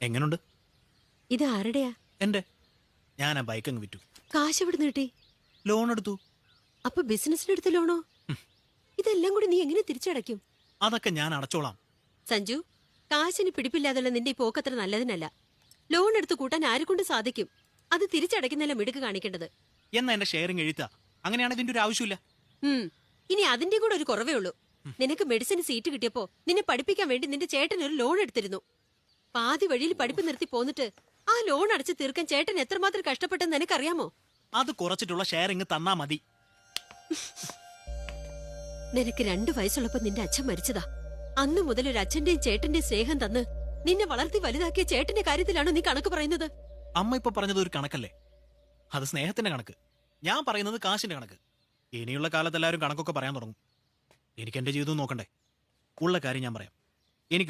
എങ്ങനുണ്ട്? ഇത് ആരുടെയാ? എന്റെ. ഞാൻ ആ ബൈക്ക് അങ്ങ് വിറ്റു. കാശ് എവിടുന്ന് കിട്ടി? ലോൺ എടുത്തു. അപ്പൊ ബിസിനസ്സിനെടുത്ത ലോണോ? ഇതെല്ലാം കൂടി നീ എങ്ങനെ തിരിച്ചടയ്ക്കും? അതൊക്കെ ഞാൻ അടച്ചോളാം. സഞ്ജു, കാശിന് പിടിപ്പില്ലാതുള്ള നിന്റെ ഈ പോക്കത്ര നല്ലതിനല്ല. ലോൺ എടുത്ത് കൂട്ടാൻ ആരെക്കൊണ്ട് സാധിക്കും? അത് തിരിച്ചടയ്ക്കുന്നല്ല മിടുക്ക് കാണിക്കേണ്ടത്. എന്നാ എന്റെ ഷെയറിങ് എഴുത്താ. അങ്ങനെയാണെങ്കിൽ ഇതിന്റെ ഒരു ആവശ്യമില്ല. ഇനി അതിന്റെ കൂടെ ഒരു കുറവേ ഉള്ളൂ. നിനക്ക് മെഡിസിന് സീറ്റ് കിട്ടിയപ്പോ നിന്നെ പഠിപ്പിക്കാൻ വേണ്ടി നിന്റെ ചേട്ടൻ ഒരു ലോൺ എടുത്തിരുന്നു. പാതി വഴിയിൽ പഠിപ്പ് നിർത്തി പോന്നിട്ട് ആ ലോൺ അടച്ചു തീർക്കാൻ ചേട്ടൻ എത്രമാത്രം കഷ്ടപ്പെട്ടെന്ന് നിനക്കറിയാമോ? അത് കുറച്ചിട്ടുള്ള ഷെയറിങ് തന്നാ മതി. നിനക്ക് 2 വയസ്സുള്ളപ്പോ നിന്റെ അച്ഛൻ മരിച്ചതാ. അന്ന് മുതൽ ഒരു അച്ഛന്റെയും ചേട്ടന്റെയും സ്നേഹം തന്ന് നിന്നെ വളർത്തി വലുതാക്കിയ ചേട്ടന്റെ കാര്യത്തിലാണോ നീ കണക്ക് പറയുന്നത്? അമ്മ ഇപ്പൊ പറഞ്ഞത് ഒരു കണക്കല്ലേ? അത് സ്നേഹത്തിന്റെ കണക്ക്. ഞാൻ പറയുന്നത് കാശിന്റെ കണക്ക്. ഇനിയുള്ള കാലത്ത് എല്ലാവരും കണക്കൊക്കെ പറയാൻ തുടങ്ങും. എനിക്ക് എന്റെ ജീവിതം നോക്കണ്ടേ? ഉള്ള കാര്യം ഞാൻ പറയാം. എനിക്കൊരു